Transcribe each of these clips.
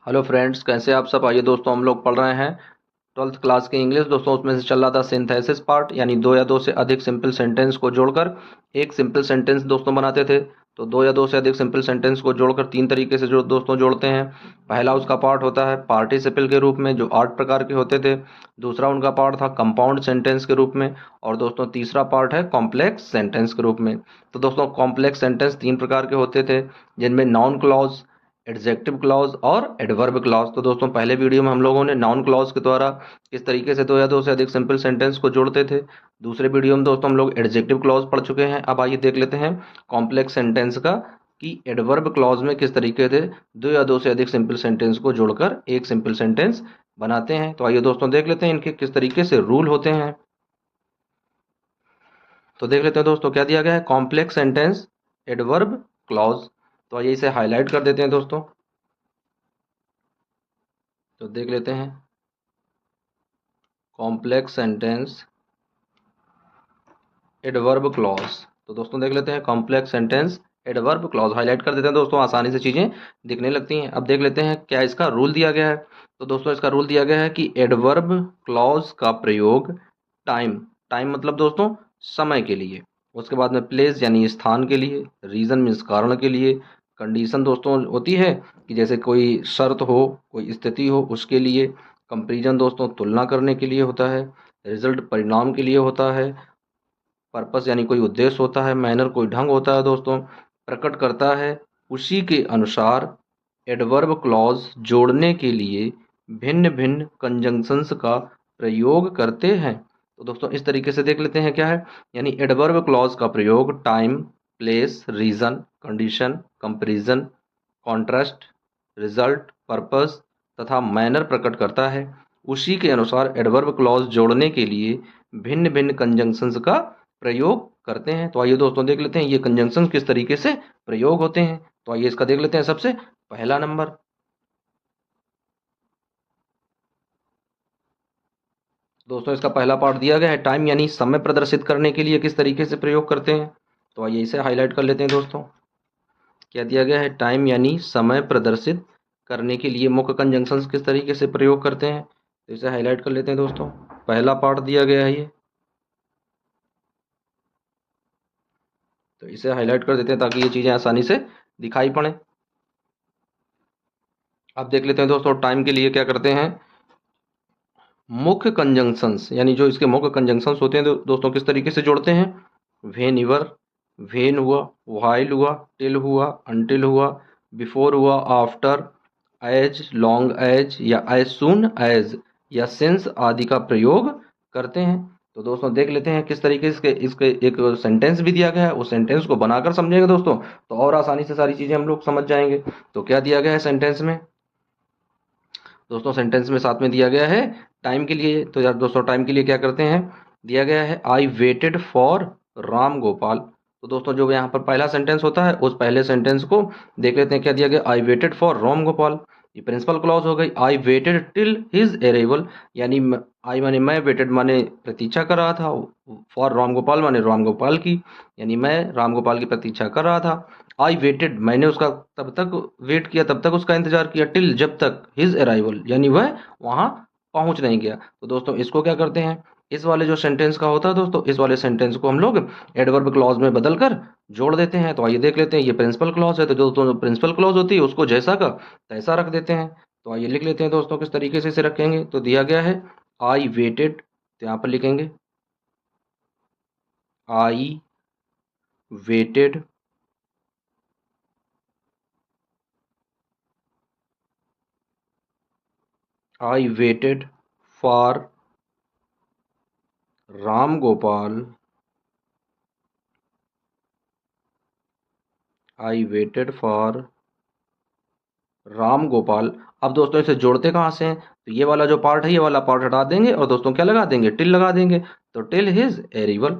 Hello friends, कैसे आप सब। आइए दोस्तों, हम लोग पढ़ रहे हैं ट्वेल्थ क्लास की इंग्लिश। दोस्तों उसमें से चल रहा था सिंथेसिस पार्ट, यानी दो या दो से अधिक सिंपल सेंटेंस को जोड़कर एक सिंपल सेंटेंस दोस्तों बनाते थे। तो दो या दो से अधिक सिंपल सेंटेंस को जोड़कर तीन तरीके से जो दोस्तों जोड़ते हैं। पहला उसका पार्ट होता है पार्टिसिपल के रूप में, जो 8 प्रकार के होते थे। दूसरा उनका पार्ट था कंपाउंड सेंटेंस के रूप में। और दोस्तों तीसरा पार्ट है कॉम्प्लेक्स सेंटेंस के रूप में। तो दोस्तों कॉम्प्लेक्स सेंटेंस 3 प्रकार के होते थे, जिनमें नाउन क्लॉज, एडजेक्टिव क्लॉज और एडवर्ब क्लॉज। तो दोस्तों पहले वीडियो में हम लोगों ने नाउन क्लॉज के द्वारा किस तरीके से दो या दो से अधिक सिंपल सेंटेंस को जोड़ते थे। दूसरे वीडियो में दोस्तों हम लोग एडजेक्टिव क्लॉज पढ़ चुके हैं। अब आइए देख लेते हैं कॉम्प्लेक्स सेंटेंस का कि एडवर्ब क्लॉज में किस तरीके से दो या दो से अधिक सिंपल सेंटेंस को जोड़कर एक सिंपल सेंटेंस बनाते हैं। तो आइए दोस्तों देख लेते हैं इनके किस तरीके से रूल होते हैं। तो देख लेते हैं दोस्तों क्या दिया गया है, कॉम्प्लेक्स सेंटेंस एडवर्ब क्लॉज। तो आइए इसे हाईलाइट कर देते हैं दोस्तों। तो देख लेते हैं कॉम्प्लेक्स सेंटेंस एडवर्ब क्लॉज। तो दोस्तों देख लेते हैं complex sentence adverb clause, highlight कर देते हैं दोस्तों, आसानी से चीज़ें दिखने लगती हैं। अब देख लेते हैं क्या इसका रूल दिया गया है। तो दोस्तों इसका रूल दिया गया है कि एडवर्ब क्लॉज का प्रयोग टाइम, टाइम मतलब दोस्तों समय के लिए, उसके बाद में प्लेस यानी स्थान के लिए, रीज़न मीन्स कारण के लिए, कंडीशन दोस्तों होती है कि जैसे कोई शर्त हो, कोई स्थिति हो, उसके लिए, कंपेरिजन दोस्तों तुलना करने के लिए होता है, रिजल्ट परिणाम के लिए होता है, पर्पस यानी कोई उद्देश्य होता है, मैनर कोई ढंग होता है दोस्तों, प्रकट करता है। उसी के अनुसार एडवर्ब क्लॉज जोड़ने के लिए भिन्न भिन्न कंजंक्शंस का प्रयोग करते हैं। तो दोस्तों इस तरीके से देख लेते हैं क्या है, यानी एडवर्ब क्लॉज का प्रयोग time, place, reason, condition, comparison, contrast, result, purpose तथा मैनर प्रकट करता है। उसी के अनुसार एडवर्ब क्लॉज जोड़ने के लिए भिन्न भिन्न कंजंक्शंस का प्रयोग करते हैं। तो आइए दोस्तों देख लेते हैं ये कंजंक्शन किस तरीके से प्रयोग होते हैं। तो आइए इसका देख लेते हैं। सबसे पहला नंबर, दोस्तों इसका पहला पार्ट दिया गया है टाइम, यानी समय प्रदर्शित करने के लिए किस तरीके से प्रयोग करते हैं। तो आइए इसे हाईलाइट कर लेते हैं दोस्तों। क्या दिया गया है, टाइम यानी समय प्रदर्शित करने के लिए मुख्य कंजंक्शंस किस तरीके से प्रयोग करते हैं। तो इसे हाईलाइट कर लेते हैं दोस्तों। पहला पार्ट दिया गया है ये, तो इसे हाईलाइट कर देते हैं ताकि ये चीज़ें आसानी से दिखाई पड़े। अब देख लेते हैं दोस्तों टाइम के लिए क्या करते हैं, मुख्य कंजंक्शंस यानी जो इसके मुख्य कंजंक्शंस होते हैं दोस्तों किस तरीके से जोड़ते हैं। व्हेन एवर, व्हेन हुआ, व्हाइल हुआ, टिल हुआ, अनटिल हुआ, बिफोर हुआ, आफ्टर, एज लॉन्ग एज या एज सून एज या सिंस आदि का प्रयोग करते हैं। तो दोस्तों देख लेते हैं किस तरीके से इसके एक सेंटेंस भी दिया गया है, उस सेंटेंस को बनाकर समझेंगे दोस्तों तो और आसानी से सारी चीज़ें हम लोग समझ जाएंगे। तो क्या दिया गया है सेंटेंस में, दोस्तों सेंटेंस में साथ में दिया गया है टाइम के लिए। तो यार दोस्तों टाइम के लिए क्या करते हैं, दिया गया है I waited for Ram Gopal. तो दोस्तों जो यहाँ पर पहला सेंटेंस होता है उस पहले सेंटेंस को देख लेते हैं। क्या दिया गया, I waited for Ram Gopal, ये प्रिंसिपल क्लॉज हो गई। I waited till his arrival, यानी आई माने मैं, वेटेड माने प्रतीक्षा कर रहा था, फॉर राम गोपाल माने राम गोपाल की, यानी मैं राम गोपाल की प्रतीक्षा कर रहा था। आई वेटेड मैंने उसका तब तक वेट किया, तब तक उसका इंतजार किया, टिल जब तक हिज अराइवल यानी वह वहां पहुंच नहीं गया। तो दोस्तों इसको क्या करते हैं, इस वाले जो सेंटेंस का होता है दोस्तों, इस वाले सेंटेंस को हम लोग एडवर्ब क्लॉज में बदल कर जोड़ देते हैं। तो आइए देख लेते हैं, ये प्रिंसिपल क्लॉज है तो दोस्तों जो प्रिंसिपल क्लॉज होती है उसको जैसा का तैसा रख देते हैं। तो आइए लिख लेते हैं दोस्तों किस तरीके से इसे रखेंगे। तो दिया गया है आई वेटेड, तो यहाँ पर लिखेंगे I waited I waited for Ram Gopal, I waited for Ram Gopal. अब दोस्तों इसे जोड़ते कहाँ से हैं, तो ये वाला जो पार्ट है ये वाला पार्ट हटा देंगे और दोस्तों क्या लगा देंगे, टिल लगा देंगे। तो टिल हिज एरिवल,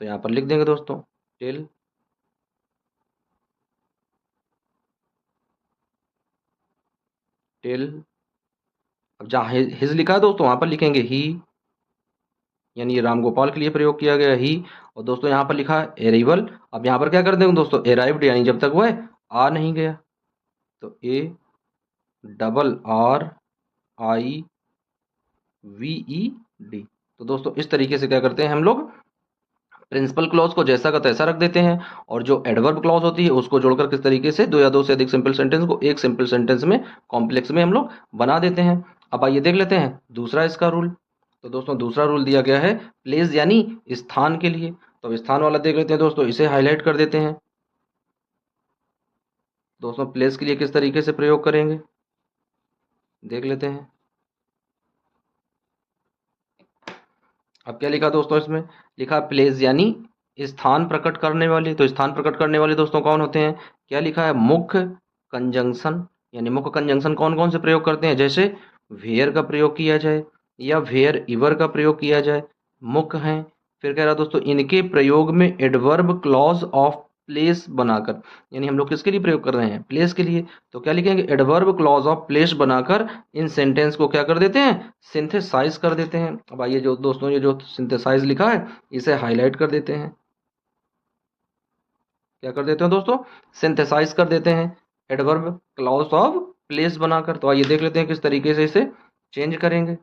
तो यहाँ पर लिख देंगे दोस्तों टिल, टिल, अब जहाँ हिज लिखा है दोस्तों वहाँ पर लिखेंगे ही, यानी ये राम गोपाल के लिए प्रयोग किया गया ही। और दोस्तों यहाँ पर लिखा है एरिवल, अब यहाँ पर क्या कर देंगे दोस्तों, अराइव्ड यानी जब तक वह आ नहीं गया, तो ए RIVED। तो दोस्तों इस तरीके से क्या करते हैं हम लोग, प्रिंसिपल क्लॉज को जैसा का तैसा रख देते हैं, और जो एडवर्ब क्लॉज होती है उसको जोड़कर किस तरीके से दो या दो से अधिक सिंपल सेंटेंस को एक सिंपल सेंटेंस में, कॉम्प्लेक्स में हम लोग बना देते हैं। अब आइए देख लेते हैं दूसरा इसका रूल। तो दोस्तों दूसरा रूल दिया गया है प्लेस यानी स्थान के लिए। तो अब स्थान वाला देख लेते हैं दोस्तों, इसे हाईलाइट कर देते हैं। दोस्तों प्लेस के लिए किस तरीके से प्रयोग करेंगे देख लेते हैं। अब क्या लिखा दोस्तों, इसमें लिखा प्लेस यानी स्थान प्रकट करने वाले। तो स्थान प्रकट करने वाले दोस्तों कौन होते हैं, क्या लिखा है, मुख्य कंजंक्शन। यानी मुख्य कंजंक्शन कौन कौन से प्रयोग करते हैं, जैसे वेयर का प्रयोग किया जाए या वेयर इवर का प्रयोग किया जाए, मुख्य हैं। फिर कह रहा दोस्तों इनके प्रयोग में एडवर्ब क्लॉज ऑफ प्लेस बनाकर, यानी हम लोग किसके लिए प्रयोग कर रहे हैं, प्लेस के लिए। तो क्या लिखेंगे, एडवर्ब क्लॉज ऑफ प्लेस बनाकर इन सेंटेंस को क्या कर देते हैं, सिंथेसाइज कर देते हैं। अब आइए जो दोस्तों ये जो सिंथेसाइज लिखा है इसे हाईलाइट कर देते हैं। क्या कर देते हैं दोस्तों, सिंथेसाइज कर देते हैं एडवर्ब क्लॉज ऑफ प्लेस बनाकर। तो आइए देख लेते हैं किस तरीके से इसे चेंज करेंगे।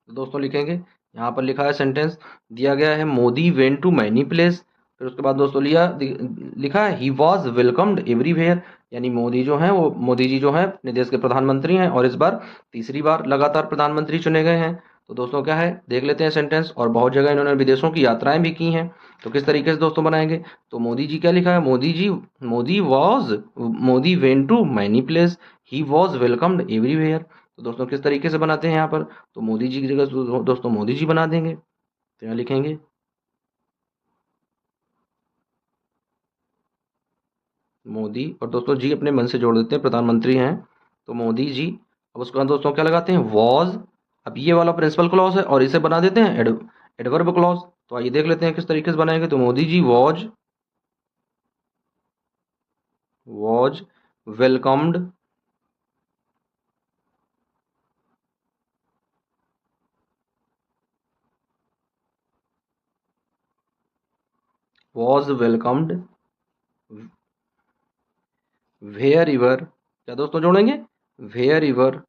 तो दोस्तों लिखेंगे, यहाँ पर लिखा है सेंटेंस दिया गया है, Modi went to many place. फिर उसके बाद दोस्तों लिखा है ही वॉज वेलकम्ड एवरीवेयर। यानी मोदी जो हैं वो, मोदी जी जो हैं अपने देश के प्रधानमंत्री हैं और इस बार तीसरी बार लगातार प्रधानमंत्री चुने गए हैं। तो दोस्तों क्या है देख लेते हैं सेंटेंस, और बहुत जगह इन्होंने विदेशों की यात्राएं भी की हैं। तो किस तरीके से दोस्तों बनाएंगे, तो मोदी जी क्या लिखा है, Modi went to many place, he was welcomed everywhere. तो दोस्तों किस तरीके से बनाते हैं यहाँ पर, तो मोदी जी की जगह दोस्तों मोदी जी बना देंगे। तो यहाँ लिखेंगे मोदी, और दोस्तों जी अपने मन से जोड़ देते हैं, प्रधानमंत्री हैं तो मोदी जी। अब उसके बाद दोस्तों क्या लगाते हैं, वॉज। अब ये वाला प्रिंसिपल क्लॉज है और इसे बना देते हैं एडवर्ब क्लॉज। तो आइए देख लेते हैं किस तरीके से बनाएंगे। तो Modi ji was welcomed was welcomed wherever, क्या दोस्तों जोड़ेंगे, wherever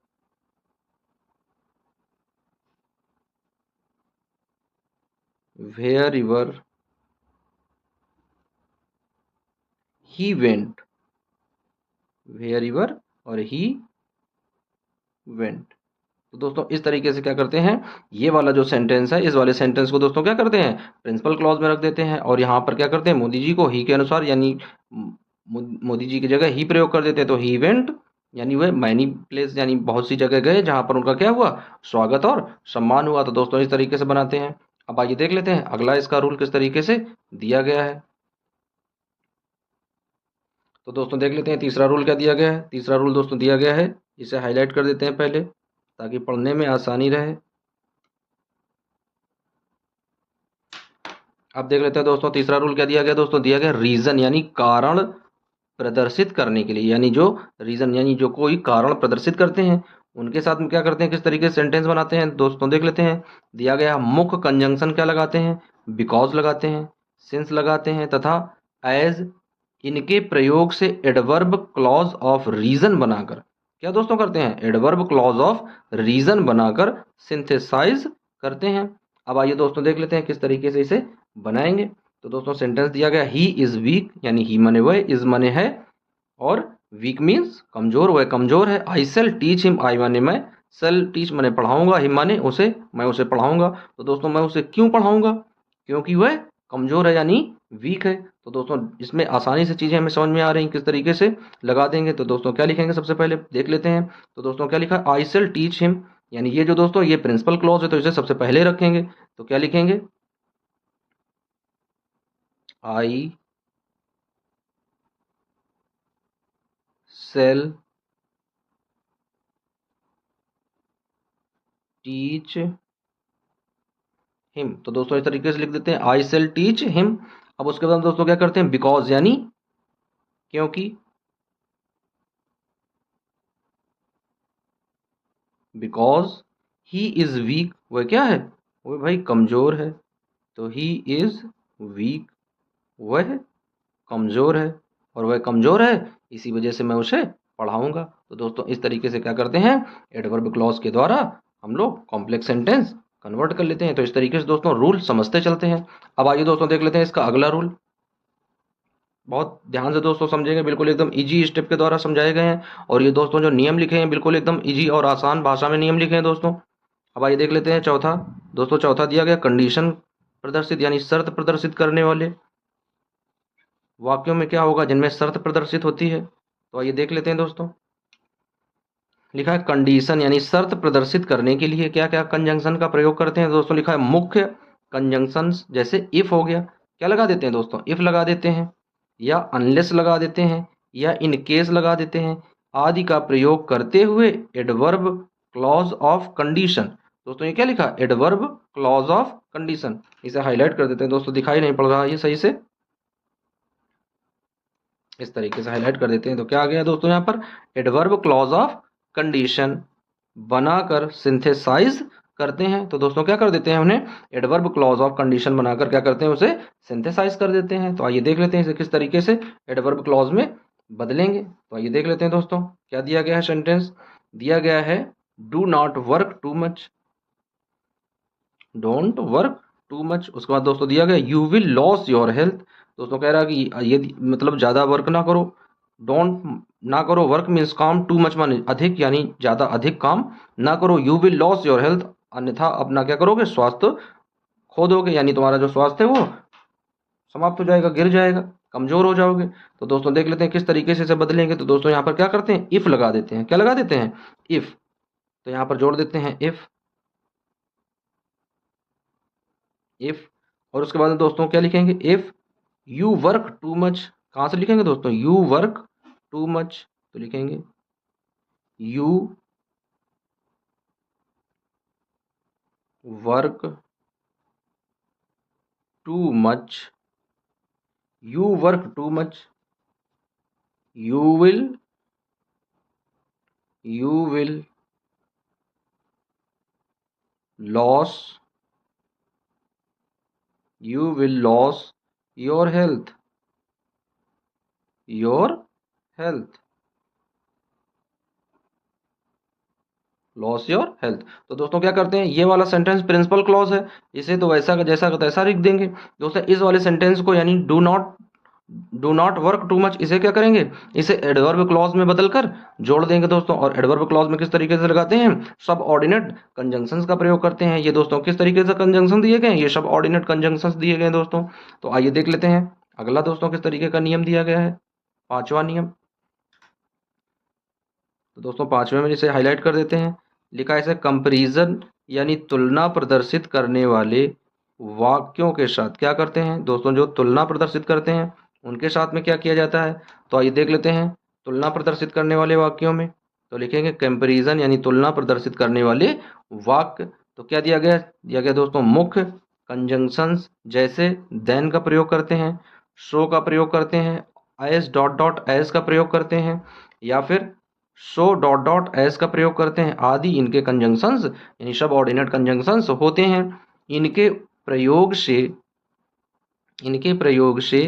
wherever he went, wherever और ही वेंट। तो दोस्तों इस तरीके से क्या करते हैं, ये वाला जो सेंटेंस है इस वाले सेंटेंस को दोस्तों क्या करते हैं, प्रिंसिपल क्लॉज में रख देते हैं, और यहाँ पर क्या करते हैं, मोदी जी को ही के अनुसार यानी मोदी जी की जगह ही प्रयोग कर देते हैं। तो ही वेंट यानी वह मैनी प्लेस, यानी बहुत सी जगह गए जहाँ पर उनका क्या हुआ, स्वागत और सम्मान हुआ। तो दोस्तों इस तरीके से बनाते हैं। अब आइए देख लेते हैं अगला इसका रूल किस तरीके से दिया गया है। तो दोस्तों देख लेते हैं तीसरा रूल क्या दिया गया है। तीसरा रूल दोस्तों दिया गया है, इसे हाईलाइट कर देते हैं पहले ताकि पढ़ने में आसानी रहे। अब देख लेते हैं दोस्तों तीसरा रूल क्या दिया गया, दोस्तों दिया गया रीजन यानी कारण प्रदर्शित करने के लिए। यानी जो रीजन यानी जो कोई कारण प्रदर्शित करते हैं उनके साथ में क्या करते हैं, किस तरीके से सेंटेंस बनाते हैं दोस्तों देख लेते हैं। दिया गया मुख्य कंजंक्शन क्या लगाते हैं, बिकॉज लगाते हैं, सिंस लगाते हैं तथा एज। इनके प्रयोग से एडवर्ब क्लॉज ऑफ रीजन बनाकर क्या दोस्तों करते हैं, एडवर्ब क्लॉज ऑफ रीजन बनाकर सिंथेसाइज करते हैं। अब आइए दोस्तों देख लेते हैं किस तरीके से इसे बनाएंगे। तो दोस्तों सेंटेंस दिया गया ही इज वीक, यानी ही मने वह, इज मने है, और वीक मीन्स कमजोर, वह कमजोर है। आई सेल टीच हिम, आई माने मैं, सेल टीच मने पढ़ाऊंगा, हिम माने उसे, मैं उसे पढ़ाऊंगा। तो दोस्तों मैं उसे क्यों पढ़ाऊंगा, क्योंकि वह कमजोर है यानी वीक है। तो दोस्तों इसमें आसानी से चीजें हमें समझ में आ रही हैं किस तरीके से लगा देंगे। तो दोस्तों क्या लिखेंगे सबसे पहले देख लेते हैं। तो दोस्तों क्या लिखा, आई सेल टीच हिम, यानी ये जो दोस्तों ये प्रिंसिपल क्लॉज है तो इसे सबसे पहले रखेंगे। तो क्या लिखेंगे, आई सेल टीच हिम। तो दोस्तों इस तरीके से लिख देते हैं आई सेल टीच हिम। अब उसके बाद दोस्तों क्या करते हैं, बिकॉज यानी क्योंकि, बिकॉज ही इज वीक, वह क्या है, वह भाई कमजोर है। तो ही इज वीक, वह कमजोर है, और वह कमजोर है इसी वजह से मैं उसे पढ़ाऊंगा। तो दोस्तों इस तरीके से क्या करते हैं, एडवर्ब क्लॉज के द्वारा हम लोग कॉम्प्लेक्स सेंटेंस कन्वर्ट कर लेते हैं। तो इस तरीके से दोस्तों रूल समझते चलते हैं। अब आइए दोस्तों देख लेते हैं इसका अगला रूल। बहुत ध्यान से दोस्तों समझेंगे, बिल्कुल एकदम इजी स्टेप के द्वारा समझाए गए हैं। और ये दोस्तों जो नियम लिखे हैं बिल्कुल एकदम इजी और आसान भाषा में नियम लिखे हैं दोस्तों। अब आइए देख लेते हैं चौथा। दोस्तों चौथा दिया गया कंडीशन प्रदर्शित यानी शर्त प्रदर्शित करने वाले वाक्यों में क्या होगा, जिनमें शर्त प्रदर्शित होती है। तो आइए देख लेते हैं दोस्तों। लिखा है कंडीशन यानी शर्त प्रदर्शित करने के लिए क्या क्या कंजंक्शन का प्रयोग करते हैं। दोस्तों लिखा है मुख्य कंजंक्शन, जैसे इफ हो गया, क्या लगा देते हैं दोस्तों, इफ लगा देते हैं, या अनलेस लगा देते हैं, या इन केस लगा देते हैं आदि का प्रयोग करते हुए एडवर्ब क्लॉज ऑफ कंडीशन। दोस्तों ये क्या लिखा, एडवर्ब क्लॉज ऑफ कंडीशन। इसे हाईलाइट कर देते हैं दोस्तों, दिखाई नहीं पड़ रहा ये सही से, इस तरीके से हाईलाइट कर देते हैं। तो क्या आ गया दोस्तों यहाँ पर, एडवर्ब क्लॉज ऑफ कंडीशन बनाकर सिंथेसाइज करते हैं। तो दोस्तों क्या कर देते हैं, उन्हें एडवर्ब क्लॉज ऑफ कंडीशन बनाकर क्या करते हैं, उसे सिंथेसाइज कर देते हैं। तो आइए देख लेते हैं इसे किस तरीके से एडवर्ब क्लॉज में बदलेंगे। तो आइए देख लेते हैं दोस्तों, क्या दिया गया है, सेंटेंस दिया गया है do not work too much, don't work too much. उसके बाद दोस्तों दिया गया you will loss your health. दोस्तों कह रहा है कि ये मतलब ज़्यादा वर्क ना करो, डोंट ना करो, वर्क मीन्स काम, टू मच माने अधिक, यानी ज़्यादा अधिक काम ना करो। You will loss your health, अन्यथा अपना क्या करोगे, स्वास्थ्य खो दोगे, यानी तुम्हारा जो स्वास्थ्य है वो समाप्त हो जाएगा, गिर जाएगा, कमजोर हो जाओगे। तो दोस्तों देख लेते हैं किस तरीके से इसे बदलेंगे। तो दोस्तों यहाँ पर क्या करते हैं, इफ लगा देते हैं, क्या लगा देते हैं, इफ। तो यहाँ पर जोड़ देते हैं इफ, इफ। और उसके बाद दोस्तों क्या लिखेंगे, if you work too much. कहाँ से लिखेंगे दोस्तों, यू वर्क टू मच। तो लिखेंगे you work too much, you work too much, you will, you will loss, you will loss your health, your health, loss your health. तो दोस्तों क्या करते हैं, ये वाला सेंटेंस प्रिंसिपल क्लॉज है, इसे तो वैसा का जैसा का तैसा लिख देंगे। दोस्तों इस वाले सेंटेंस को यानी do not work too much, इसे क्या करेंगे, इसे एडवर्ब क्लॉज में बदलकर जोड़ देंगे दोस्तों। और एडवर्ब क्लॉज में किस तरीके से लगाते हैं, सब ऑर्डिनेट कंजंक्शंस का प्रयोग करते हैं। ये दोस्तों किस तरीके से कंजंक्शन दिए गए हैं, ये सब ऑर्डिनेट कंजंक्शंस दिए गए हैं दोस्तों। तो आइए देख लेते हैं अगला दोस्तों किस तरीके का नियम दिया गया है, पांचवा नियम। तो दोस्तों पांचवें में जिसे हाईलाइट कर देते हैं, लिखा है इसे कंपैरिजन यानी तुलना प्रदर्शित करने वाले वाक्यों के साथ क्या करते हैं। दोस्तों जो तुलना प्रदर्शित करते हैं उनके साथ में क्या किया जाता है। तो आइए देख लेते हैं तुलना प्रदर्शित करने वाले वाक्यों में। तो लिखेंगे कंपैरिजन यानी तुलना प्रदर्शित करने वाले वाक्य। तो क्या दिया गया दोस्तों, मुख्य कंजंक्शंस जैसे देन का प्रयोग करते हैं, सो का प्रयोग करते हैं, एस डॉट डॉट एस का प्रयोग करते हैं, या फिर सो डॉट डॉट एस का प्रयोग करते हैं आदि इनके कंजंक्शंस यानी सब ऑर्डिनेट कंजंक्शंस होते हैं। इनके प्रयोग से इनके प्रयोग से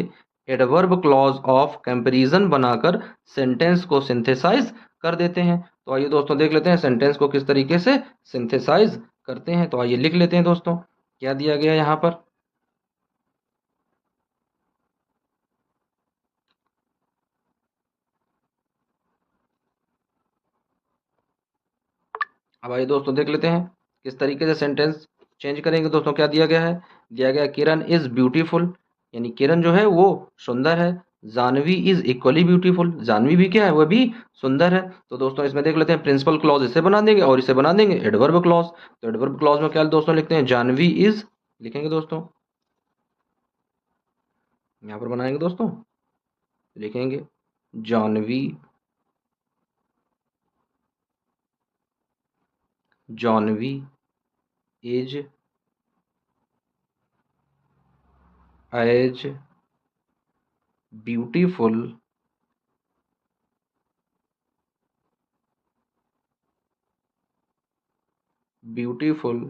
एडवर्ब क्लॉज ऑफ कंपैरिजन बनाकर सेंटेंस को सिंथेसाइज कर देते हैं। तो आइए दोस्तों देख लेते हैं सेंटेंस को किस तरीके से सिंथेसाइज करते हैं। तो आइए लिख लेते हैं दोस्तों, क्या दिया गया यहाँ पर। अब आइए दोस्तों देख लेते हैं किस तरीके से सेंटेंस चेंज करेंगे। दोस्तों क्या दिया गया है, दिया गया किरण इज ब्यूटीफुल, यानी किरण जो है वो सुंदर है। Janvi is equally beautiful, Janvi भी क्या है, वह भी सुंदर है। तो दोस्तों इसमें देख लेते हैं प्रिंसिपल क्लॉज इसे बना देंगे और इसे बना देंगे एडवर्ब क्लॉज। तो एडवर्ब क्लॉज में क्या दोस्तों लिखते हैं, जानवी इज, लिखेंगे दोस्तों यहाँ पर बनाएंगे दोस्तों, लिखेंगे Janvi, Janvi is as beautiful beautiful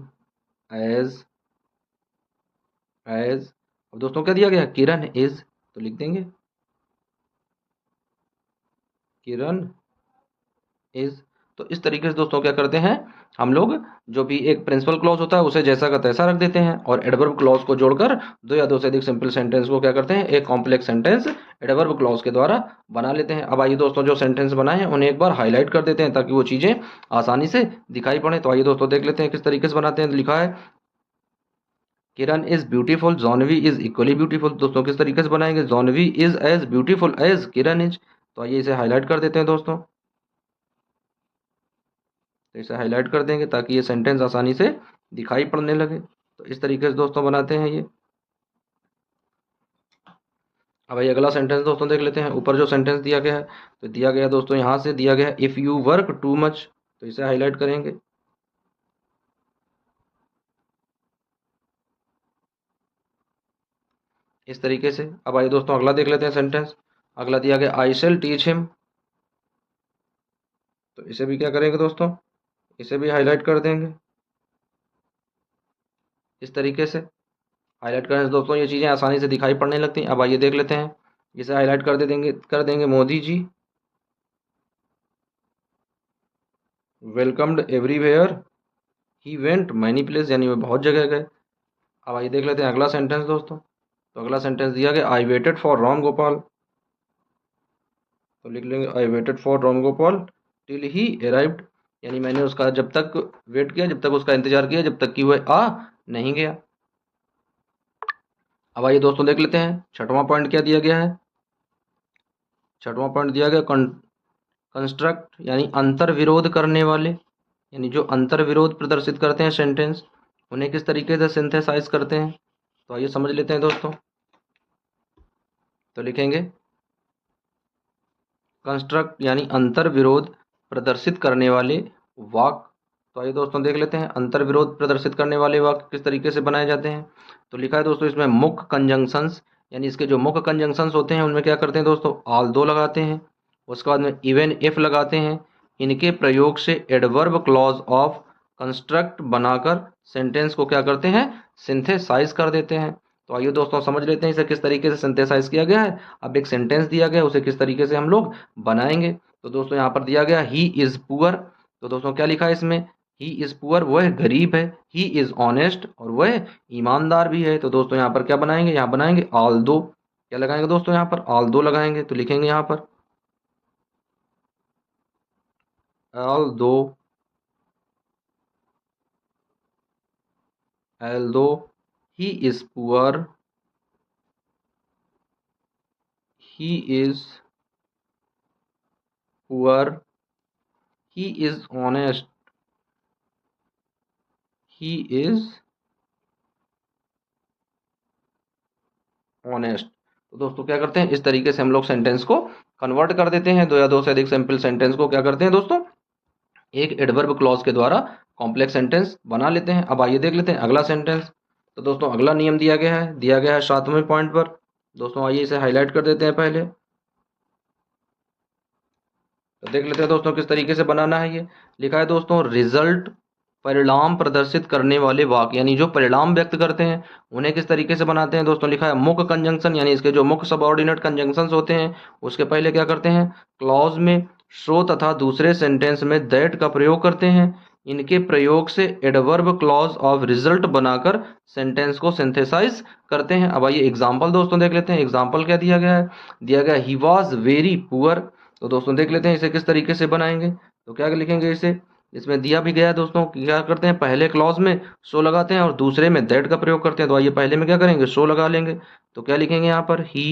as as. अब दोस्तों क्या दिया गया, किरण इज, तो लिख देंगे किरण इज। तो इस तरीके से दोस्तों क्या करते हैं हम लोग, जो भी एक प्रिंसिपल क्लॉज होता है उसे जैसा का तैसा रख देते हैं और एडवर्ब क्लॉज को जोड़कर दो या दो से अधिक सिंपल सेंटेंस को क्या करते हैं एक कॉम्प्लेक्स सेंटेंस एडवर्ब क्लॉज के द्वारा बना लेते हैं। अब आइए दोस्तों जो सेंटेंस बनाए हैं उन्हें एक बार हाईलाइट कर देते हैं ताकि वो चीजें आसानी से दिखाई पड़े। तो आइए दोस्तों देख लेते हैं किस तरीके से बनाते हैं। तो लिखा है Kiran is beautiful, Janhvi is equally beautiful. दोस्तों किस तरीके से बनाएंगे, Janhvi is as beautiful as Kiran is. तो आइए इसे हाईलाइट कर देते हैं दोस्तों। तो इसे हाईलाइट कर देंगे ताकि ये सेंटेंस आसानी से दिखाई पड़ने लगे। तो इस तरीके से दोस्तों बनाते हैं ये। अब भाई अगला सेंटेंस दोस्तों देख लेते हैं। ऊपर जो सेंटेंस दिया गया है, तो दिया गया दोस्तों यहाँ से दिया गया if you work too much, तो इसे हाईलाइट करेंगे इस तरीके से। अब आइए दोस्तों अगला देख लेते हैं सेंटेंस। अगला दिया गया आई शेल टीच हिम, तो इसे भी क्या करेंगे दोस्तों, इसे भी हाईलाइट कर देंगे इस तरीके से। हाईलाइट करने से दोस्तों ये चीज़ें आसानी से दिखाई पड़ने लगती हैं। अब आइए देख लेते हैं। इसे हाईलाइट कर देंगे Modi ji welcomed everywhere he went many place, यानी वो बहुत जगह गए। अब आइए देख लेते हैं अगला सेंटेंस दोस्तों। तो अगला सेंटेंस दिया गया I waited for Ram Gopal, तो लिख लेंगे I waited for Ram Gopal till he arrived, यानी मैंने उसका जब तक वेट किया, जब तक उसका इंतजार किया, जब तक कि वह आ नहीं गया। अब आइए दोस्तों देख लेते हैं छठवां पॉइंट क्या दिया गया है। छठवां पॉइंट दिया गया कंस्ट्रक्ट, यानी अंतर विरोध करने वाले, यानी जो अंतर विरोध प्रदर्शित करते हैं सेंटेंस, उन्हें किस तरीके से सिंथेसाइज करते हैं। तो आइए समझ लेते हैं दोस्तों। तो लिखेंगे कंस्ट्रक्ट यानी अंतर विरोध प्रदर्शित करने वाले वाक्य। तो आइए दोस्तों देख लेते हैं अंतर विरोध प्रदर्शित करने वाले वाक्य किस तरीके से बनाए जाते हैं। तो लिखा है दोस्तों इसमें मुख्य कंजंक्शंस, यानी इसके जो मुख्य कंजंक्शंस होते हैं उनमें क्या करते हैं दोस्तों आल दो लगाते हैं। उसके बाद में इवन इफ लगाते हैं। इनके प्रयोग से एडवर्ब क्लॉज ऑफ कंस्ट्रक्ट बनाकर सेंटेंस को क्या करते हैं सिंथेसाइज कर देते हैं। तो आइए दोस्तों समझ लेते हैं इसे किस तरीके से सिंथेसाइज किया गया है। अब एक सेंटेंस दिया गया है उसे किस तरीके से हम लोग बनाएंगे। तो दोस्तों यहाँ पर दिया गया ही इज पुअर, तो दोस्तों क्या लिखा है इसमें, ही इज पुअर वह गरीब है, ही इज ऑनेस्ट और वह ईमानदार भी है। तो दोस्तों यहाँ पर क्या बनाएंगे, यहाँ बनाएंगे ऑल दो, क्या लगाएंगे दोस्तों यहाँ पर ऑल दो लगाएंगे। तो लिखेंगे यहाँ पर ऑल दो, एल दो he is poor, he is poor, he is honest, he is honest. तो दोस्तों क्या करते हैं इस तरीके से हम लोग सेंटेंस को कन्वर्ट कर देते हैं। दो या दो से अधिक सिंपल सेंटेंस को क्या करते हैं दोस्तों एक एडवर्ब क्लॉज के द्वारा कॉम्प्लेक्स सेंटेंस बना लेते हैं। अब आइए देख लेते हैं अगला सेंटेंस। तो दोस्तों अगला नियम दिया गया है 7वें पॉइंट पर। दोस्तों आइए इसे हाईलाइट कर देते हैं पहले। तो देख लेते हैं दोस्तों किस तरीके से बनाना है ये। लिखा है दोस्तों रिजल्ट परिणाम प्रदर्शित करने वाले वाक्य, यानी जो परिणाम व्यक्त करते हैं उन्हें किस तरीके से बनाते हैं दोस्तों। लिखा है मुख्य कंजंक्शन, यानी इसके जो मुख्य सबऑर्डिनेट कंजंक्शंस होते हैं उसके पहले क्या करते हैं क्लॉज में सो तथा दूसरे सेंटेंस में दैट का प्रयोग करते हैं। इनके प्रयोग से एडवर्ब क्लॉज ऑफ रिजल्ट बनाकर सेंटेंस को सिंथेसाइज करते हैं। अब आइए एग्जाम्पल दोस्तों देख लेते हैं। एग्जाम्पल क्या दिया गया है, दिया गया ही वॉज वेरी पुअर। तो दोस्तों देख लेते हैं इसे किस तरीके से बनाएंगे। तो क्या लिखेंगे इसे, इसमें दिया भी गया है दोस्तों कि क्या करते हैं पहले क्लॉज में सो लगाते हैं और दूसरे में दैट का प्रयोग करते हैं। तो आइए पहले में क्या करेंगे सो लगा लेंगे। तो क्या लिखेंगे यहाँ पर he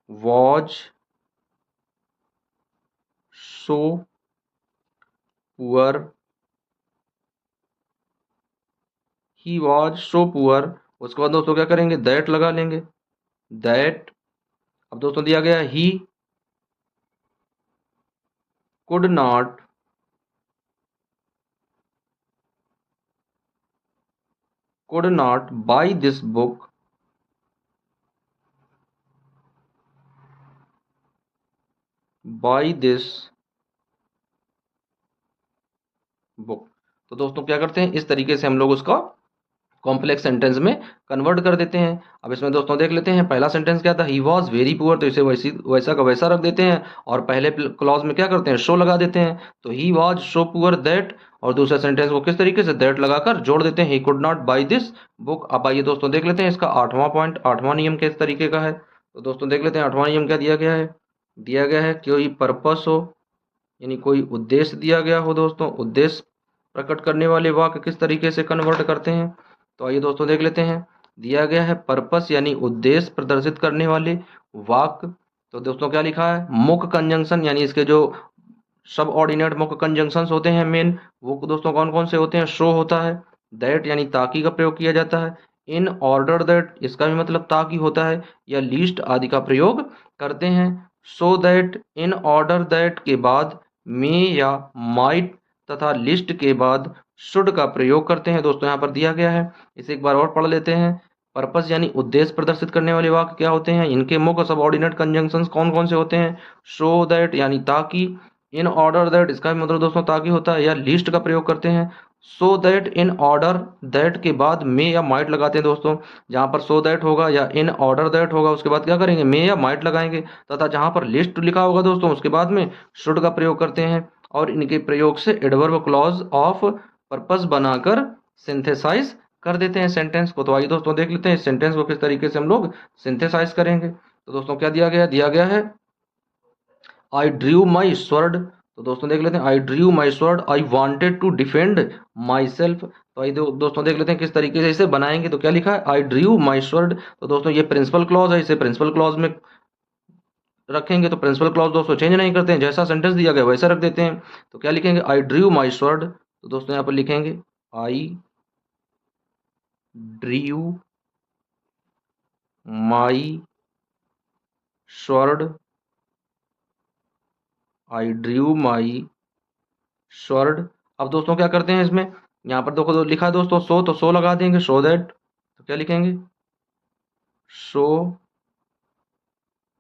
was so poor, he was so poor. उसके बाद दोस्तों क्या करेंगे दैट लगा लेंगे, दैट। अब दोस्तों दिया गया ही could not by this book, by this book. तो दोस्तों क्या करते हैं इस तरीके से हम लोग उसका कॉम्प्लेक्स सेंटेंस में कन्वर्ट कर देते हैं। अब इसमें दोस्तों देख लेते हैं, पहला सेंटेंस क्या था, ही वॉज वेरी पुअर, तो इसे वैसा का वैसा रख देते हैं और पहले क्लॉज में क्या करते हैं, शो लगा देते हैं। तो he was so poor that, और दूसरे सेंटेंस को किस तरीके से, दैट लगाकर जोड़ देते हैं, ही could not by this book. अब आइए दोस्तों देख लेते हैं इसका 8वां पॉइंट, 8वां नियम किस तरीके का है। तो दोस्तों देख लेते हैं 8वां नियम क्या दिया गया है। दिया गया है कोई पर्पस हो, यानी कोई उद्देश्य दिया गया हो दोस्तों, उद्देश्य प्रकट करने वाले वाक्य किस तरीके से कन्वर्ट करते हैं। तो आइए दोस्तों देख लेते हैं। दिया गया है पर्पस यानी उद्देश्य प्रदर्शित करने वाले वाक्य, तो दोस्तों क्या लिखा है, मुख्य कंजंक्शन यानी इसके जो सब ऑर्डिनेट मुख्य कंजंक्शंस होते हैं मेन, वो दोस्तों कौन कौन से होते हैं, शो होता है, दैट यानी ताकि का प्रयोग किया जाता है, इन ऑर्डर दैट इसका भी मतलब ताकि होता है, या लीस्ट आदि का प्रयोग करते हैं। So that, in order that के बाद मे या माइट तथा लिस्ट के बाद शुड का प्रयोग करते हैं। दोस्तों यहाँ पर दिया गया है, इसे एक बार और पढ़ लेते हैं। पर्पस यानी उद्देश्य प्रदर्शित करने वाले वाक्य क्या होते हैं, इनके मुख्य सबऑर्डिनेट कंजंक्शंस कौन कौन से होते हैं, सो दैट यानी ताकि, इन ऑर्डर दैट इसका भी मतलब दोस्तों ताकि होता है, या लिस्ट का प्रयोग करते हैं। So that, in order that के बाद मे या माइट लगाते हैं दोस्तों, जहां पर सो दैट होगा या इन ऑर्डर दैट होगा उसके बाद क्या करेंगे, मे या माइट लगाएंगे, तथा जहां पर लिस्ट लिखा होगा दोस्तों उसके बाद में शुड का प्रयोग करते हैं, और इनके प्रयोग से एडवर्ब क्लॉज ऑफ पर्पस बनाकर सिंथेसाइज कर देते हैं सेंटेंस को। तो आइए दोस्तों देख लेते हैं इस सेंटेंस को किस तरीके से हम लोग सिंथेसाइज करेंगे। तो दोस्तों क्या दिया गया है, दिया गया है आई ड्रू माई स्वर्ड, तो दोस्तों देख लेते हैं, I drew my sword I wanted to defend myself. तो आइए दोस्तों देख लेते हैं किस तरीके से इसे बनाएंगे। तो क्या लिखा है, आई ड्रू माई स्वर्ड, तो दोस्तों ये प्रिंसिपल क्लॉज है, इसे प्रिंसिपल क्लॉज में रखेंगे। तो प्रिंसिपल क्लॉज दोस्तों चेंज नहीं करते हैं, जैसा सेंटेंस दिया गया वैसा रख देते हैं। तो क्या लिखेंगे, आई ड्रू माई स्वर्ड, तो दोस्तों यहाँ पर लिखेंगे आई ड्रू माई स्वॉर्ड, आई ड्रू माई स्वॉर्ड। अब दोस्तों क्या करते हैं इसमें, यहाँ पर देखो लिखा है दोस्तों सो, तो सो लगा देंगे, शो दैट, तो क्या लिखेंगे, शो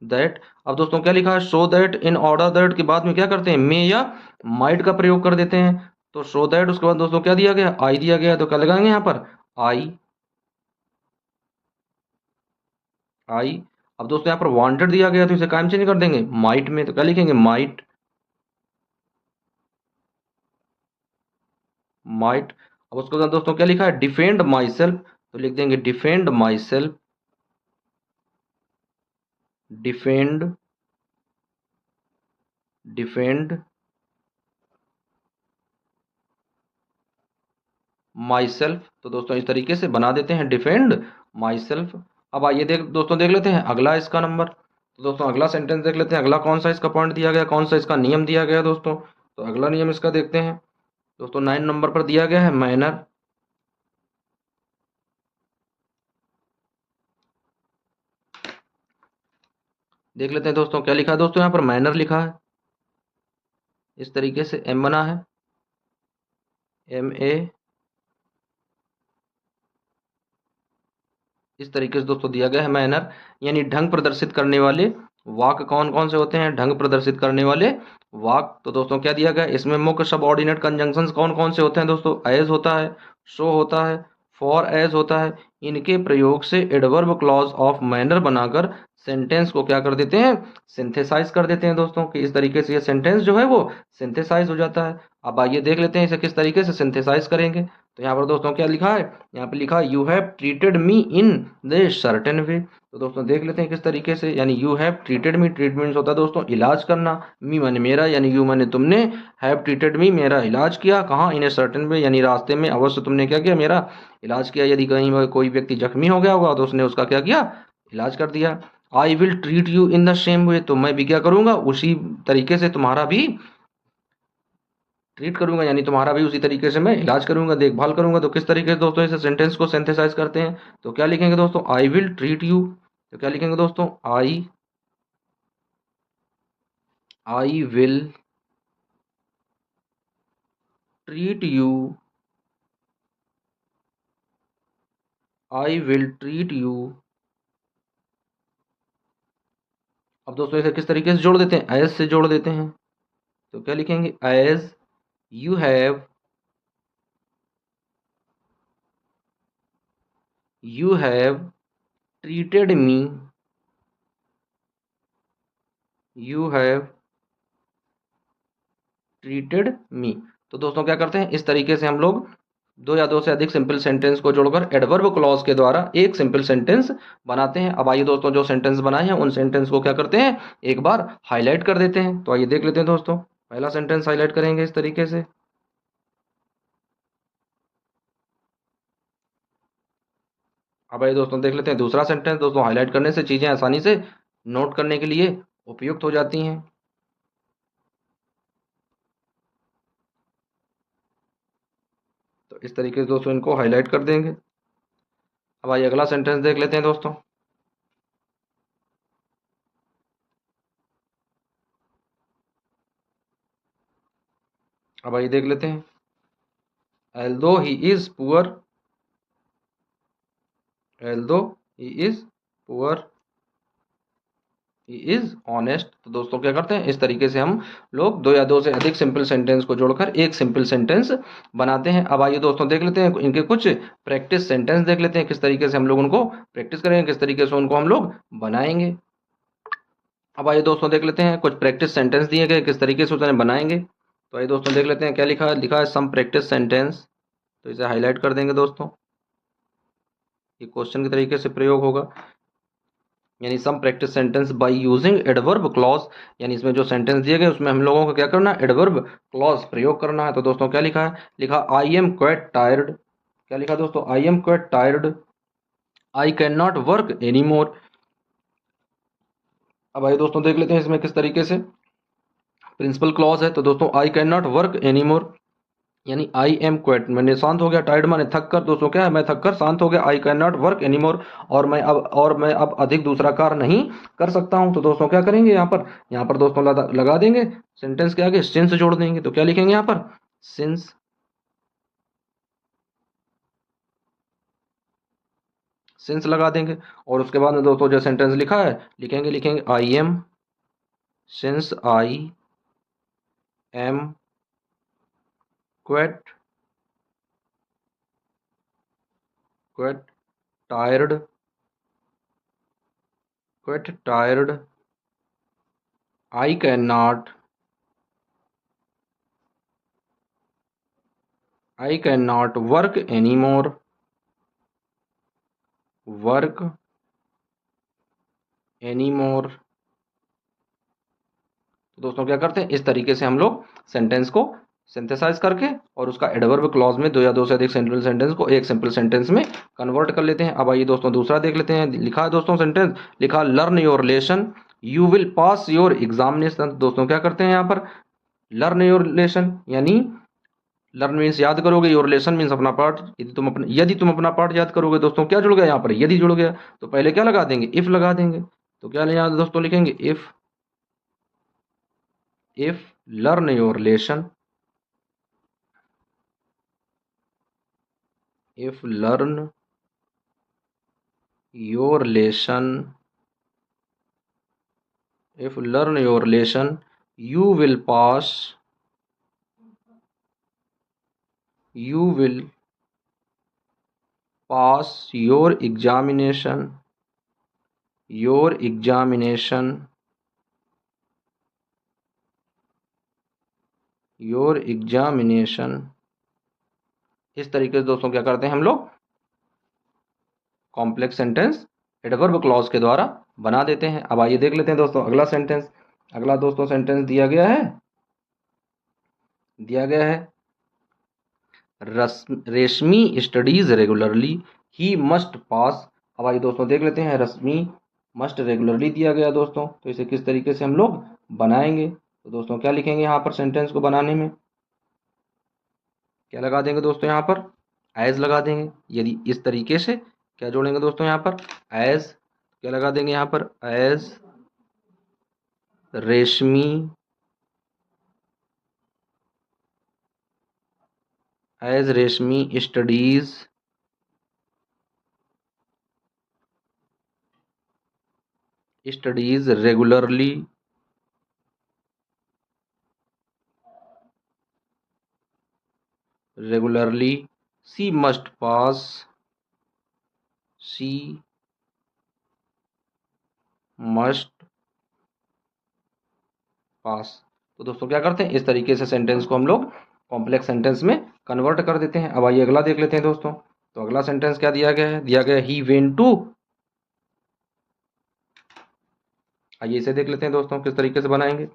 दैट। अब दोस्तों क्या लिखा है, show that, in order that के बाद में क्या करते हैं, मे या माइट का प्रयोग कर देते हैं। तो शो दैट उसके बाद दोस्तों क्या दिया गया, आई दिया गया, तो क्या लगाएंगे यहाँ पर, आई, आई। अब दोस्तों यहाँ पर वांटेड दिया गया, तो इसे काम चेंज कर देंगे माइट में, तो क्या लिखेंगे, माइट, माइट। अब उसके बाद दोस्तों क्या लिखा है, डिफेंड माई सेल्फ, तो लिख देंगे defend my self, defend, defend myself. तो दोस्तों इस तरीके से बना देते हैं डिफेंड माई सेल्फ। अब आइए दोस्तों देख लेते हैं अगला इसका नंबर। तो दोस्तों अगला सेंटेंस देख लेते हैं, अगला कौन सा इसका पॉइंट दिया गया, कौन सा इसका नियम दिया गया दोस्तों। तो अगला नियम इसका देखते हैं दोस्तों, 9 नंबर पर दिया गया है मैनर। देख लेते हैं दोस्तों क्या लिखा है, दोस्तों यहाँ पर मैनर लिखा है, इस तरीके से एम बना है, MA, इस तरीके से दोस्तों दिया गया है मैनर, यानी ढंग प्रदर्शित करने वाले वाक्य कौन कौन से होते हैं, ढंग प्रदर्शित करने वाले वाक्य। तो दोस्तों क्या दिया गया है, इसमें मुख्य सबऑर्डिनेट कंजंक्शंस कौन कौन से होते हैं दोस्तों, एज होता है, सो होता है, फॉर एज होता है। इनके प्रयोग से एडवर्ब क्लॉज ऑफ मैनर बनाकर सेंटेंस को क्या कर देते हैं, सिंथेसाइज कर देते हैं दोस्तों, कि इस तरीके से ये सेंटेंस जो है वो सिंथेसाइज हो जाता है। अब आइए देख लेते हैं इसे किस तरीके से सिंथेसाइज करेंगे। तो यहाँ पर दोस्तों क्या लिखा है, यहाँ पे लिखा है you have treated me in the certain way. तो दोस्तों देख लेते हैं किस तरीके से, यानी you have treated me, treatment होता है दोस्तों इलाज करना, मी माने मेरा, यानी यू माने तुमने, हैव ट्रीटेड मी मेरा इलाज किया, कहाँ, इन ए सर्टेन वे यानी रास्ते में अवश्य तुमने क्या किया, मेरा इलाज किया। यदि कहीं कोई व्यक्ति जख्मी हो गया होगा तो उसने उसका क्या किया, इलाज कर दिया। I will treat you in the same way, तो मैं भी क्या करूंगा, उसी तरीके से तुम्हारा भी ट्रीट करूंगा, यानी तुम्हारा भी उसी तरीके से मैं इलाज करूंगा, देखभाल करूंगा। तो किस तरीके से दोस्तों इस सेंटेंस को सिंथेसाइज करते हैं। तो क्या लिखेंगे दोस्तों, आई विल ट्रीट यू, तो क्या लिखेंगे दोस्तों, I will treat you, I will treat you. अब दोस्तों इसे किस तरीके से जोड़ देते हैं, एज से जोड़ देते हैं। तो क्या लिखेंगे, as you have you have treated me, you have treated me. तो दोस्तों क्या करते हैं, इस तरीके से हम लोग दो या दो से अधिक सिंपल सेंटेंस को जोड़कर एडवर्ब क्लॉज के द्वारा एक सिंपल सेंटेंस बनाते हैं। अब आइए दोस्तों, जो सेंटेंस बनाए हैं उन सेंटेंस को क्या करते हैं, एक बार हाईलाइट कर देते हैं। तो आइए देख लेते हैं दोस्तों, पहला सेंटेंस हाईलाइट करेंगे इस तरीके से। अब आइए दोस्तों देख लेते हैं दूसरा सेंटेंस। दोस्तों हाईलाइट करने से चीजें आसानी से नोट करने के लिए उपयुक्त हो जाती हैं। तो इस तरीके से दोस्तों इनको हाईलाइट कर देंगे। अब आइए अगला सेंटेंस देख लेते हैं दोस्तों। अब आइए देख लेते हैं। although he is poor, although he is poor, he is honest. तो दोस्तों क्या करते हैं, इस तरीके से हम लोग दो या दो से अधिक सिंपल सेंटेंस को जोड़कर एक सिंपल सेंटेंस बनाते हैं। अब आइए दोस्तों देख लेते हैं इनके कुछ प्रैक्टिस सेंटेंस देख लेते हैं, किस तरीके से हम लोग उनको प्रैक्टिस करेंगे, किस तरीके से उनको हम लोग बनाएंगे। अब आइए दोस्तों देख लेते हैं कुछ प्रैक्टिस सेंटेंस दिए गए, किस तरीके से उन्हें बनाएंगे। तो आइए दोस्तों देख लेते हैं क्या लिखा है, लिखा है सम प्रैक्टिस सेंटेंस। तो इसे हाईलाइट कर देंगे दोस्तों, ये क्वेश्चन के तरीके से प्रयोग होगा, यानी some practice sentence by using adverb clause. यानी इसमें जो सेंटेंस दिए गए उसमें हम लोगों को क्या करना है, एडवर्ब क्लॉज प्रयोग करना है। तो दोस्तों क्या लिखा है, लिखा आई एम क्वाइट टायर्ड। क्या लिखा दोस्तों, I am quite tired, I can not work any मोर। अब आइए दोस्तों देख लेते हैं इसमें किस तरीके से प्रिंसिपल क्लॉज है। तो दोस्तों आई कैन नॉट वर्क एनी मोर, यानी आई एम क्वेट मैंने शांत हो गया, टायर्ड माने थक कर। दोस्तों क्या है, मैं थक कर शांत हो गया। आई कैन नॉट वर्क एनी मोर, और मैं अब अधिक दूसरा कार्य नहीं कर सकता हूं। तो दोस्तों क्या करेंगे यहाँ पर दोस्तों लगा देंगे सेंटेंस के आगे सिंस जोड़ देंगे। तो क्या लिखेंगे यहाँ पर, सिंस, सिंस लगा देंगे। और उसके बाद में दोस्तों जो सेंटेंस लिखा है लिखेंगे, I am, since I am quite, quite tired, quite tired, I can not, I can not work any more, work any more. तो दोस्तों क्या करते हैं, इस तरीके से हम लोग सेंटेंस को सिंथेसाइज करके और उसका एडवर्ब क्लॉज में दो या दो से अधिक सिंपल सेंटेंस को एक सिंपल सेंटेंस में कन्वर्ट कर लेते हैं। अब आइए दोस्तों दूसरा देख लेते हैं। लिखा है दोस्तों सेंटेंस, लिखा learn your lesson, you will pass your examination. दोस्तों क्या करते हैं यहाँ पर, लर्न योर लेसन, यानी लर्न मीन्स याद करोगे, योर लेसन मीन्स अपना पार्ट। यदि तुम अपना पार्ट याद करोगे, दोस्तों क्या जुड़ गया यहाँ पर, यदि जुड़ गया। तो पहले क्या लगा देंगे, इफ लगा देंगे। तो क्या यहाँ दोस्तों लिखेंगे, if learn your lesson, if learn your lesson, if learn your lesson, you will pass, you will pass your examination, your examination, your examination। इस तरीके से दोस्तों क्या करते हैं हम लोग, कॉम्प्लेक्स सेंटेंस एडवर्ब क्लॉज के द्वारा बना देते हैं। अब आइए देख लेते हैं दोस्तों अगला सेंटेंस। अगला दोस्तों सेंटेंस दिया गया है रेशमी studies regularly, he must pass. अब आइए दोस्तों देख लेते हैं, रश्मि मस्ट रेगुलरली दिया गया दोस्तों, तो इसे किस तरीके से हम लोग बनाएंगे। तो दोस्तों क्या लिखेंगे यहाँ पर सेंटेंस को बनाने में, क्या लगा देंगे दोस्तों यहाँ पर, एज लगा देंगे। यदि इस तरीके से क्या जोड़ेंगे दोस्तों यहाँ पर, एज, क्या लगा देंगे यहाँ पर, एज रेशमी, एज रेशमी studies regularly, regularly she must pass, she must pass. तो दोस्तों क्या करते हैं, इस तरीके से सेंटेंस को हम लोग कॉम्प्लेक्स सेंटेंस में कन्वर्ट कर देते हैं। अब आइए अगला देख लेते हैं दोस्तों। तो अगला सेंटेंस क्या दिया गया है, दिया गया ही वेंट टू। आइए इसे देख लेते हैं दोस्तों, किस तरीके से बनाएंगे।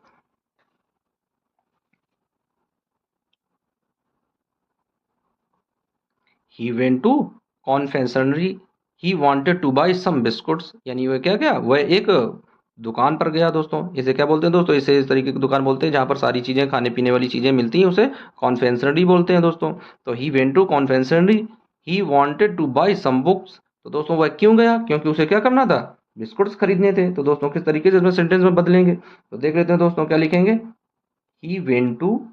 He went to confectionery, he wanted to buy some biscuits, यानी वह क्या गया, वह एक दुकान पर गया दोस्तों। इसे क्या बोलते हैं दोस्तों, इसे इस तरीके की दुकान बोलते हैं जहां पर सारी चीजें, खाने पीने वाली चीजें मिलती हैं, उसे कॉन्फेक्शनरी बोलते हैं दोस्तों। तो he went to confectionery, he wanted to buy some books. तो दोस्तों वह क्यों गया, क्योंकि उसे क्या करना था, बिस्कुट्स खरीदने थे। तो दोस्तों किस तरीके से इसमें सेंटेंस में बदलेंगे, तो देख लेते हैं दोस्तों क्या लिखेंगे। ही वेंट टू,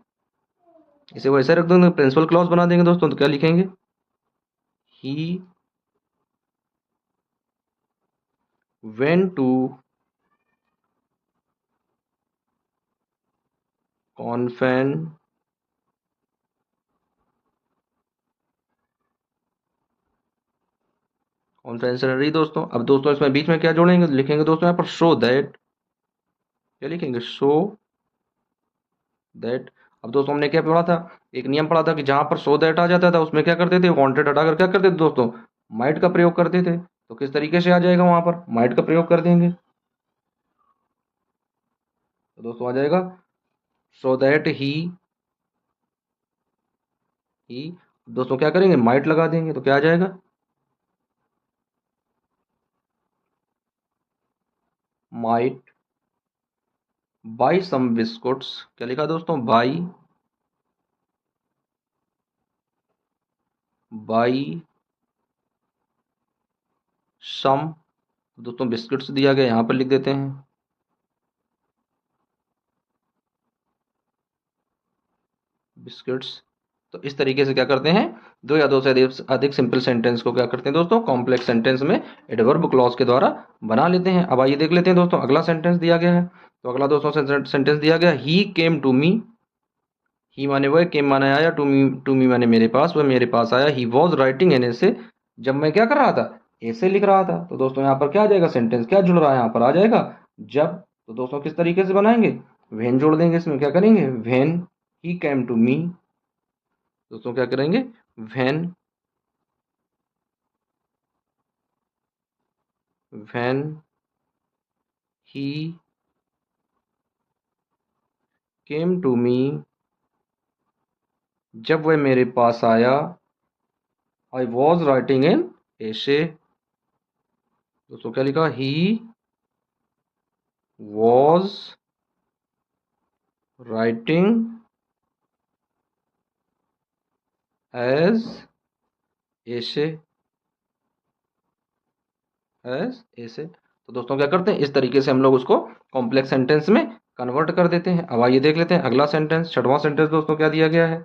इसे वैसे रख देंगे, प्रिंसिपल क्लॉज बना देंगे दोस्तों। तो क्या लिखेंगे, ही went to confectionery। दोस्तों अब दोस्तों इसमें बीच में क्या जोड़ेंगे, लिखेंगे दोस्तों यहाँ पर शो दैट। क्या लिखेंगे, शो दैट। अब दोस्तों हमने क्या पढ़ा था, एक नियम पढ़ा था कि जहां पर शो दैट आ जाता था उसमें क्या करते थे, वांटेड हटाकर क्या करते थे दोस्तों, माइट का प्रयोग करते थे। तो किस तरीके से आ जाएगा, वहां पर माइट का प्रयोग कर देंगे। तो दोस्तों आ जाएगा सो दैट ही दोस्तों क्या करेंगे, माइट लगा देंगे। तो क्या आ जाएगा, माइट बाई सम बिस्कुट्स। क्या लिखा दोस्तों, बाई सम। दोस्तों बिस्किट्स दिया गया, यहाँ पर लिख देते हैं बिस्किट्स। तो इस तरीके से क्या करते हैं, दो या दो से अधिक सिंपल सेंटेंस को क्या करते हैं दोस्तों, कॉम्प्लेक्स सेंटेंस में एडवर्ब क्लॉज के द्वारा बना लेते हैं। अब आइए देख लेते हैं दोस्तों, अगला सेंटेंस दिया गया है। तो अगला दोस्तों सेंटेंस दिया गया, ही केम टू मी। ही माने वह, केम माने आया, टू मी माने मेरे पास, वह मेरे पास आया। ही वॉज राइटिंग एन ऐसे, जब मैं क्या कर रहा था, ऐसे लिख रहा था। तो दोस्तों यहाँ पर क्या आ जाएगा, सेंटेंस क्या जुड़ रहा है, यहाँ पर आ जाएगा जब। तो दोस्तों किस तरीके से बनाएंगे, वेन जोड़ देंगे इसमें। क्या करेंगे, वेन ही केम टू मी। दोस्तों क्या करेंगे, when when he came to me, जब वह मेरे पास आया। आई वॉज राइटिंग एन ऐसे। दोस्तों क्या लिखा, ही वॉज राइटिंग एज ऐसे, एज ऐसे। तो दोस्तों क्या करते हैं, इस तरीके से हम लोग उसको कॉम्प्लेक्स सेंटेंस में कन्वर्ट कर देते हैं। अब आइए देख लेते हैं अगला सेंटेंस, छठवां सेंटेंस दोस्तों क्या दिया गया है।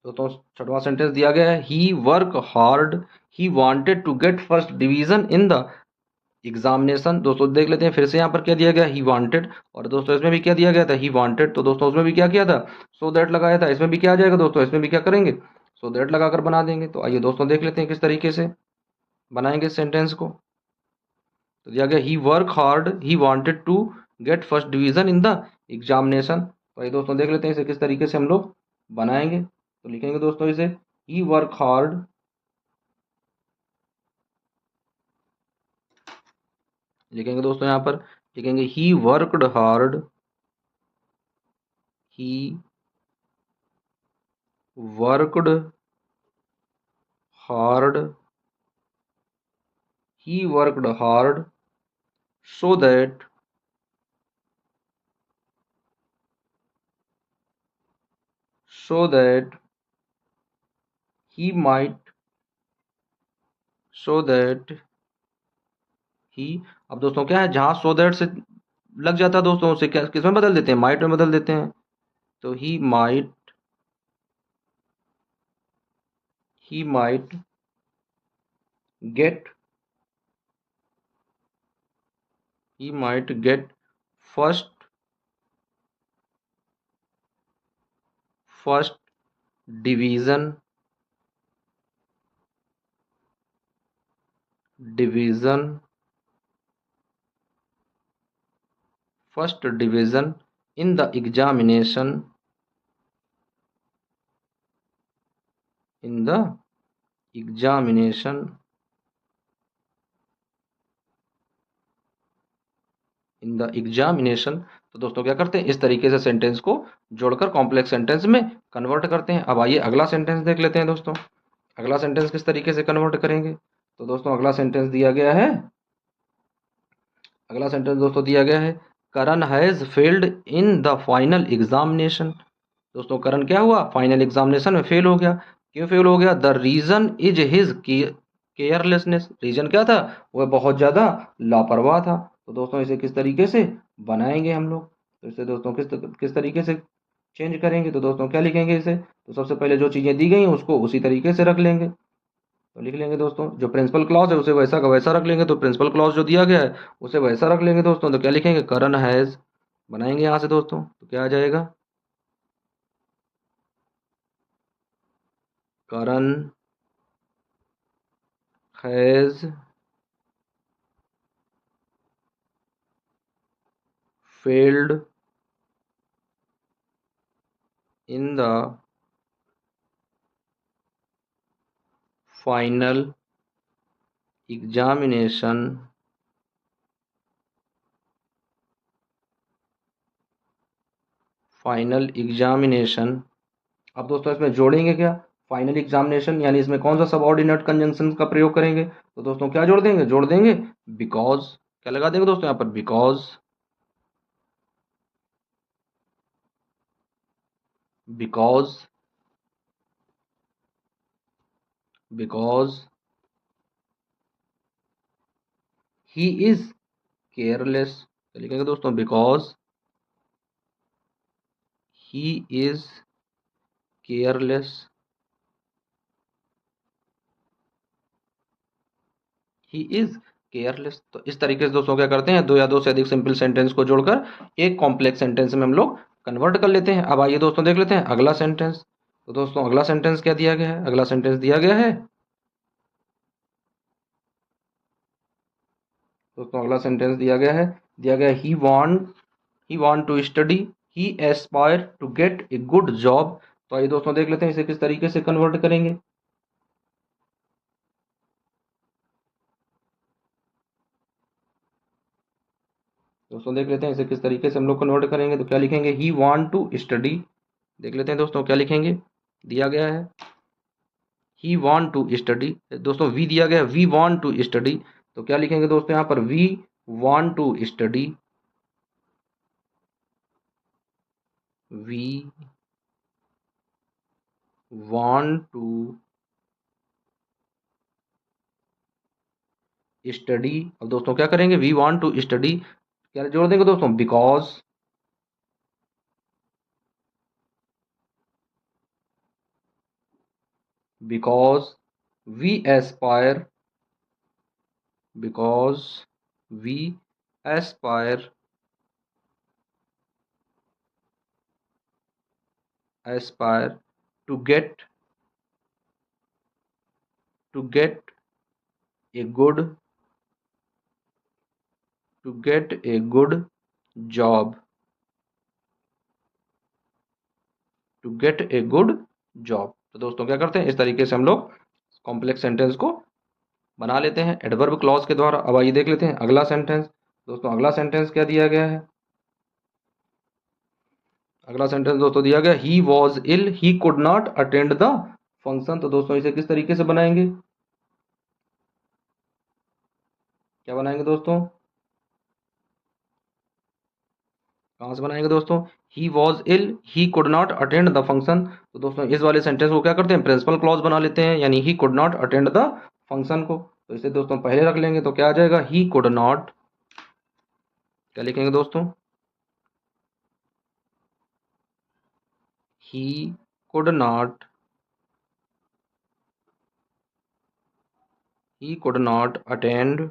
दोस्तों छठवां सेंटेंस दिया गया है, he work hard, he wanted to get first division in the examination. दोस्तों देख लेते हैं फिर से, यहाँ पर क्या दिया गया, ही वांटेड। और दोस्तों इसमें भी क्या दिया गया था, ही वांटेड। तो दोस्तों उसमें भी क्या किया था, सो दैट लगाया था। इसमें भी क्या आ जाएगा दोस्तों, इसमें भी क्या करेंगे, सो दैट लगाकर बना देंगे। तो आइए दोस्तों देख लेते हैं किस तरीके से बनाएंगे इस सेंटेंस को। तो दिया गया, he work hard, he wanted to get first division in the examination. तो आइए दोस्तों देख लेते हैं इसे किस तरीके से हम लोग बनाएंगे। तो लिखेंगे दोस्तों इसे, ही वर्क हार्ड, लिखेंगे दोस्तों यहाँ पर, लिखेंगे ही worked hard, he worked hard, he worked hard so that so that he might so that he। अब दोस्तों क्या है, जहां so that से लग जाता है दोस्तों, उसे क्या किस में बदल देते हैं, माइट में बदल देते हैं। तो he might get he might get first first division, division, first division in the examination, in the examination, in the examination. तो दोस्तों क्या करते हैं, इस तरीके से सेंटेंस को जोड़कर कॉम्प्लेक्स सेंटेंस में कन्वर्ट करते हैं। अब आइए अगला सेंटेंस देख लेते हैं दोस्तों। अगला सेंटेंस किस तरीके से कन्वर्ट करेंगे, तो दोस्तों अगला सेंटेंस दिया गया है, अगला सेंटेंस दोस्तों दिया गया है, Karan has failed in the final examination. दोस्तों करण क्या हुआ, फाइनल एग्जामिनेशन में फेल हो गया। क्यों फेल हो गया, the reason is his carelessness. Reason क्या था, वह बहुत ज़्यादा लापरवाह था। तो दोस्तों इसे किस तरीके से बनाएंगे हम लोग, तो इसे दोस्तों किस तरीके से चेंज करेंगे, तो दोस्तों क्या लिखेंगे इसे, तो सबसे पहले जो चीज़ें दी गई हैं उसको उसी तरीके से रख लेंगे। तो लिख लेंगे दोस्तों, जो प्रिंसिपल क्लॉज है उसे वैसा का वैसा रख लेंगे, तो प्रिंसिपल क्लॉज जो दिया गया है उसे वैसा रख लेंगे दोस्तों। तो क्या लिखेंगे, करण हैज, बनाएंगे यहाँ से दोस्तों, तो क्या आ जाएगा, Karan has failed in the final examination, final examination. अब दोस्तों इसमें जोड़ेंगे क्या, फाइनल एग्जामिनेशन यानी इसमें कौन सा सबऑर्डिनेट कंजंक्शन का प्रयोग करेंगे, तो दोस्तों क्या जोड़ देंगे बिकॉज। क्या लगा देंगे दोस्तों यहाँ पर, because, because, because he is careless. लिखेंगे दोस्तों, because he is careless, he is careless. तो इस तरीके से दोस्तों क्या करते हैं, दो या दो से अधिक सिंपल सेंटेंस को जोड़कर एक कॉम्प्लेक्स सेंटेंस में हम लोग कन्वर्ट कर लेते हैं। अब आइए दोस्तों देख लेते हैं अगला सेंटेंस। तो दोस्तों अगला सेंटेंस क्या दिया गया है, अगला सेंटेंस दिया गया है दोस्तों, अगला सेंटेंस दिया गया he want to study, he aspire to get a good job. तो आइए दोस्तों देख लेते हैं इसे किस तरीके से कन्वर्ट करेंगे। दोस्तों देख लेते हैं इसे किस तरीके से हम लोग कन्वर्ट करेंगे, तो क्या लिखेंगे, ही वांट टू स्टडी। देख लेते हैं दोस्तों क्या लिखेंगे, दिया गया है ही वांट टू स्टडी। दोस्तों वी दिया गया है, वी वांट टू स्टडी। तो क्या लिखेंगे दोस्तों यहाँ पर, we want to study, we want to study. अब दोस्तों क्या करेंगे, वी वांट टू स्टडी, क्या जोड़ देंगे दोस्तों, because, because we aspire, because we aspire, aspire to get a good, to get a good job, to get a good job. तो दोस्तों क्या करते हैं, इस तरीके से हम लोग कॉम्प्लेक्स सेंटेंस को बना लेते हैं एडवर्ब क्लॉज के द्वारा। अब आइए देख लेते हैं अगला सेंटेंस। दोस्तों अगला सेंटेंस क्या दिया गया है, अगला सेंटेंस दोस्तों दिया गया, he was ill, he could not attend the function. तो दोस्तों इसे किस तरीके से बनाएंगे, क्या बनाएंगे दोस्तों, कहाँ से बनाएंगे दोस्तों, he was ill, he could not attend the function. तो दोस्तों इस वाले सेंटेंस को क्या करते हैं, प्रिंसिपल क्लॉज बना लेते हैं, यानी he could not attend the function को। तो इसे दोस्तों पहले रख लेंगे, तो क्या आ जाएगा, ही कुड नॉट, क्या लिखेंगे दोस्तों, ही could not, he could not attend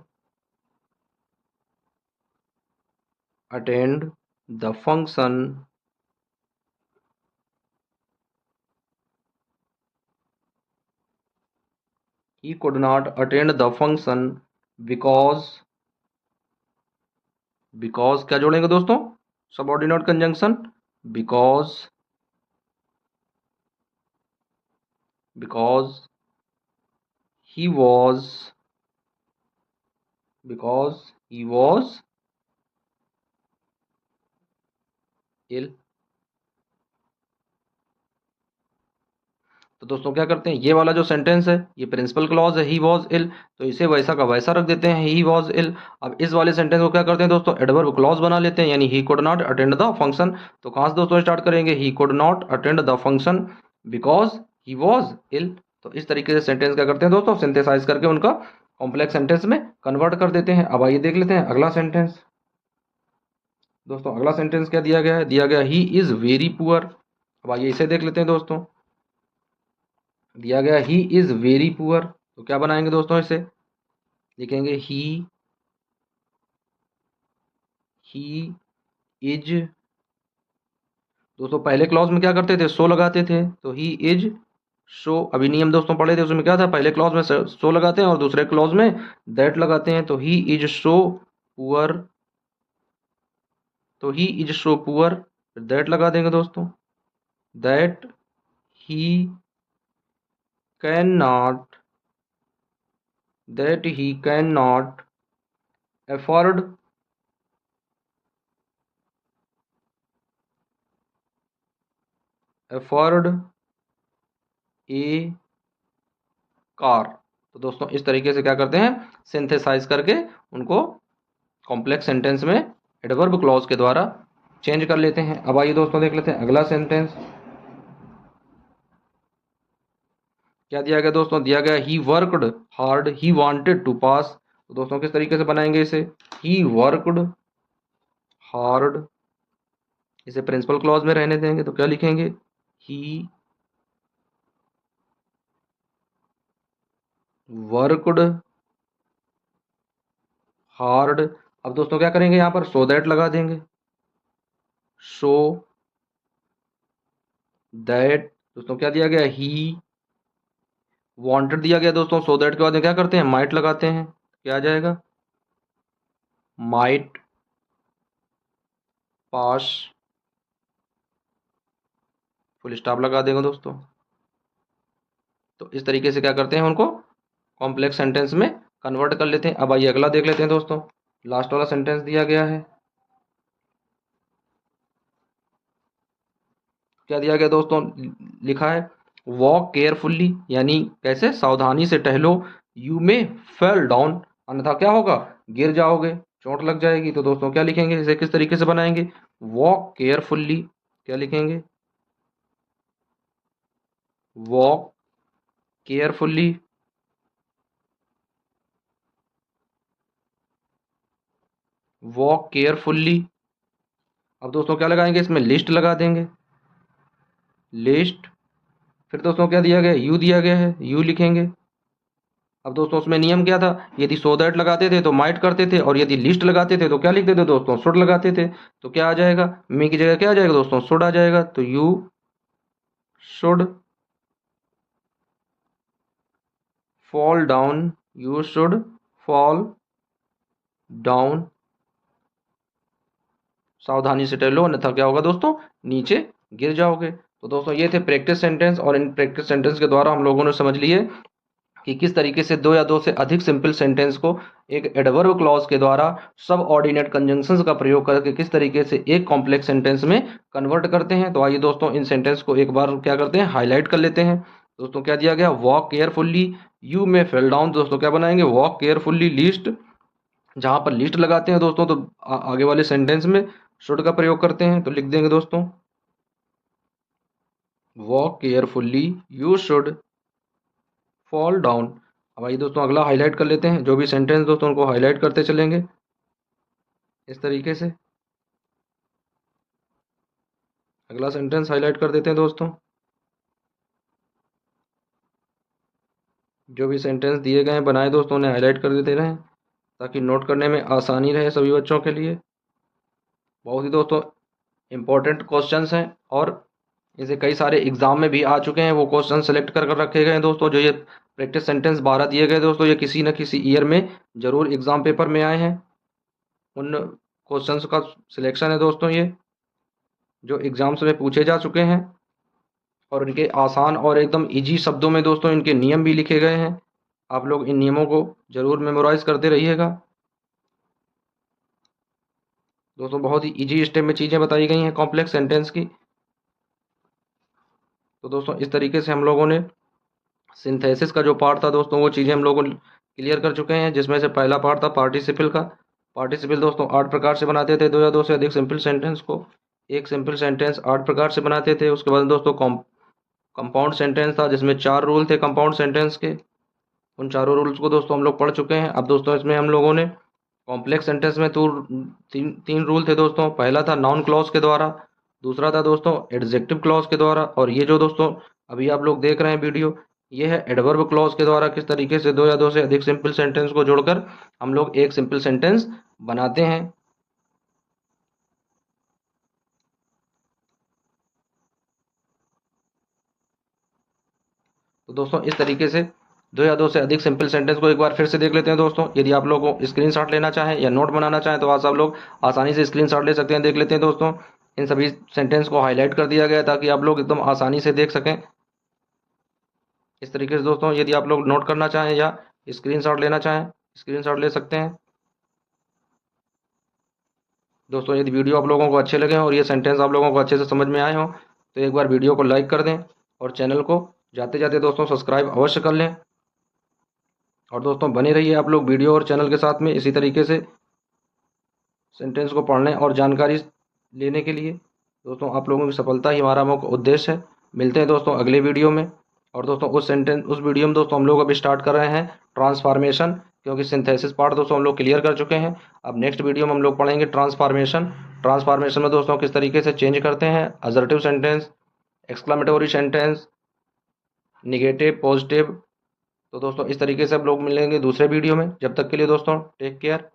the function, he could not attend the function because क्या जोड़ेंगे दोस्तों, subordinate conjunction, because he was ill। तो दोस्तों क्या करते हैं, ये वाला जो सेंटेंस है ये प्रिंसिपल क्लॉज है, ही वॉज इल, तो इसे वैसा का वैसा रख देते हैं, ही वॉज इल। अब इस वाले सेंटेंस को क्या करते हैं दोस्तों, एडवर्ब क्लॉज बना लेते हैं, यानी he could not attend the function. तो कहाँ से दोस्तों स्टार्ट करेंगे, he could not attend the function because he was ill. तो इस तरीके से सेंटेंस क्या करते हैं दोस्तों, सिंथेसाइज करके उनका कॉम्प्लेक्स सेंटेंस में कन्वर्ट कर देते हैं। अब आइए देख लेते हैं अगला सेंटेंस। दोस्तों अगला सेंटेंस क्या दिया गया है, दिया गया ही इज वेरी पुअर। अब आइए इसे देख लेते हैं दोस्तों। दिया गया ही इज वेरी पुअर, तो क्या बनाएंगे दोस्तों, इसे लिखेंगे ही इज। दोस्तों पहले क्लॉज में क्या करते थे, सो लगाते थे, तो ही इज शो। अभी नियम दोस्तों पढ़े थे, उसमें क्या था, पहले क्लॉज में सो लगाते हैं और दूसरे क्लॉज में दैट लगाते हैं। तो ही इज शो पुअर, तो he is show poor, that लगा देंगे दोस्तों, that he can not afford A car. तो दोस्तों इस तरीके से क्या करते हैं, सिंथेसाइज करके उनको कॉम्प्लेक्स सेंटेंस में एडवर्ब क्लॉज के द्वारा चेंज कर लेते हैं। अब आइए दोस्तों देख लेते हैं अगला सेंटेंस। क्या दिया गया दोस्तों, दिया गया he worked hard he wanted to pass. तो दोस्तों किस तरीके से बनाएंगे इसे, ही वर्कड हार्ड, इसे प्रिंसिपल क्लॉज में रहने देंगे, तो क्या लिखेंगे, ही वर्कड हार्ड। अब दोस्तों क्या करेंगे, यहां पर सो दैट लगा देंगे, सो दैट। दोस्तों क्या दिया गया, ही वांटेड दिया गया दोस्तों, सो दैट के बाद में क्या करते हैं, माइट लगाते हैं, क्या आ जाएगा, माइट पास, फुल स्टॉप लगा देंगे दोस्तों। तो इस तरीके से क्या करते हैं, उनको कॉम्प्लेक्स सेंटेंस में कन्वर्ट कर लेते हैं। अब आइए अगला देख लेते हैं दोस्तों। लास्ट वाला सेंटेंस दिया गया है, क्या दिया गया दोस्तों, लिखा है वॉक केयरफुल्ली, यानी कैसे, सावधानी से टहलो, यू मे फेल डाउन, अन्यथा क्या होगा, गिर जाओगे, चोट लग जाएगी। तो दोस्तों क्या लिखेंगे, इसे किस तरीके से बनाएंगे, वॉक केयरफुल्ली, क्या लिखेंगे, वॉक केयरफुल्ली, वॉक केयरफुल्ली। अब दोस्तों क्या लगाएंगे, इसमें लिस्ट लगा देंगे, लिस्ट। फिर दोस्तों क्या दिया गया, यू दिया गया है, यू लिखेंगे। अब दोस्तों उसमें नियम क्या था, यदि सो दैट लगाते थे तो माइट करते थे, और यदि लिस्ट लगाते थे तो क्या लिखते थे दोस्तों, शुड लगाते थे। तो क्या आ जाएगा, मी की जगह क्या आ जाएगा दोस्तों, शुड आ जाएगा। तो you should fall down, you should fall down, सावधानी से टहलो, अन्यथा क्या होगा दोस्तों, नीचे गिर जाओगे। तो दोस्तों ये थे प्रैक्टिस सेंटेंस, और इन प्रैक्टिस सेंटेंस के द्वारा हम लोगों ने समझ लिए कि किस तरीके से दो या दो से अधिक सिंपल सेंटेंस को एक एडवर्ब क्लॉज के द्वारा सब ऑर्डिनेट कंजंक्शंस का प्रयोग करके किस तरीके से एक कॉम्प्लेक्स सेंटेंस में कन्वर्ट करते हैं। तो आइए दोस्तों इन सेंटेंस को एक बार क्या करते हैं, हाईलाइट कर लेते हैं। दोस्तों क्या दिया गया, वॉक केयरफुल्ली, यू में फेल डाउन। दोस्तों क्या बनाएंगे, वॉक केयरफुल्ली लिस्ट, जहां पर लिस्ट लगाते हैं दोस्तों तो आगे वाले सेंटेंस में शुड का प्रयोग करते हैं, तो लिख देंगे दोस्तों walk carefully, you should fall down. अब आइए दोस्तों अगला हाईलाइट कर लेते हैं, जो भी सेंटेंस दोस्तों उनको हाईलाइट करते चलेंगे इस तरीके से। अगला सेंटेंस हाईलाइट कर देते हैं दोस्तों, जो भी सेंटेंस दिए गए हैं बनाए दोस्तों उन्हें हाईलाइट कर देते रहें, ताकि नोट करने में आसानी रहे सभी बच्चों के लिए। बहुत ही दोस्तों इम्पोर्टेंट क्वेश्चंस हैं, और इसे कई सारे एग्जाम में भी आ चुके हैं, वो क्वेश्चन सेलेक्ट कर कर रखे गए हैं दोस्तों, जो ये प्रैक्टिस सेंटेंस 12 दिए गए दोस्तों, ये किसी न किसी ईयर में जरूर एग्जाम पेपर में आए हैं। उन क्वेश्चंस का सिलेक्शन है दोस्तों ये, जो एग्जाम्स में पूछे जा चुके हैं, और इनके आसान और एकदम इजी शब्दों में दोस्तों इनके नियम भी लिखे गए हैं। आप लोग इन नियमों को जरूर मेमोराइज करते रहिएगा दोस्तों। बहुत ही इजी स्टेप में चीज़ें बताई गई हैं कॉम्प्लेक्स सेंटेंस की। तो दोस्तों इस तरीके से हम लोगों ने सिंथेसिस का जो पार्ट था दोस्तों, वो चीज़ें हम लोगों क्लियर कर चुके हैं, जिसमें से पहला पार्ट था पार्टिसिपल का। पार्टिसिपल दोस्तों 8 प्रकार से बनाते थे, 2 या 2 से अधिक सिंपल सेंटेंस को एक सिंपल सेंटेंस 8 प्रकार से बनाते थे। उसके बाद दोस्तों कंपाउंड सेंटेंस था, जिसमें 4 रूल थे कंपाउंड सेंटेंस के। उन चारों रूल्स को दोस्तों हम लोग पढ़ चुके हैं। अब दोस्तों इसमें हम लोगों ने कॉम्प्लेक्स सेंटेंस में तो तीन रूल थे दोस्तों। पहला था नाउन क्लॉज के द्वारा, दूसरा था दोस्तों एडजेक्टिव क्लॉज के द्वारा, और ये जो दोस्तों अभी आप लोग देख रहे हैं वीडियो, ये है एडवर्ब क्लॉज के द्वारा। किस तरीके से 2 या 2 से अधिक सिंपल सेंटेंस को जोड़कर हम लोग एक सिंपल सेंटेंस बनाते हैं। तो दोस्तों इस तरीके से 2 या 2 से अधिक सिंपल सेंटेंस को एक बार फिर से देख लेते हैं दोस्तों। यदि आप लोगों को स्क्रीनशॉट लेना चाहें या नोट बनाना चाहें तो आज आप लोग आसानी से स्क्रीनशॉट ले सकते हैं। देख लेते हैं दोस्तों, इन सभी सेंटेंस को हाईलाइट कर दिया गया है ताकि आप लोग एकदम आसानी से देख सकें। इस तरीके से दोस्तों यदि आप लोग नोट करना चाहें या स्क्रीनशॉट लेना चाहें, स्क्रीनशॉट ले सकते हैं। दोस्तों यदि वीडियो आप लोगों को अच्छे लगे हों और ये सेंटेंस आप लोगों को अच्छे से समझ में आए हों तो एक बार वीडियो को लाइक कर दें, और चैनल को जाते जाते दोस्तों सब्सक्राइब अवश्य कर लें। और दोस्तों बने रहिए आप लोग वीडियो और चैनल के साथ में, इसी तरीके से सेंटेंस को पढ़ने और जानकारी लेने के लिए। दोस्तों आप लोगों की सफलता ही हमारा मुख्य उद्देश्य है। मिलते हैं दोस्तों अगले वीडियो में। और दोस्तों उस वीडियो में दोस्तों हम लोग अभी स्टार्ट कर रहे हैं ट्रांसफॉर्मेशन, क्योंकि सिंथेसिस पार्ट दोस्तों हम लोग क्लियर कर चुके हैं। अब नेक्स्ट वीडियो में हम लोग पढ़ेंगे ट्रांसफॉर्मेशन। ट्रांसफॉर्मेशन में दोस्तों किस तरीके से चेंज करते हैं assertive sentence, exclamatory sentence, negative, positive. तो दोस्तों इस तरीके से हम लोग मिलेंगे दूसरे वीडियो में। जब तक के लिए दोस्तों टेक केयर।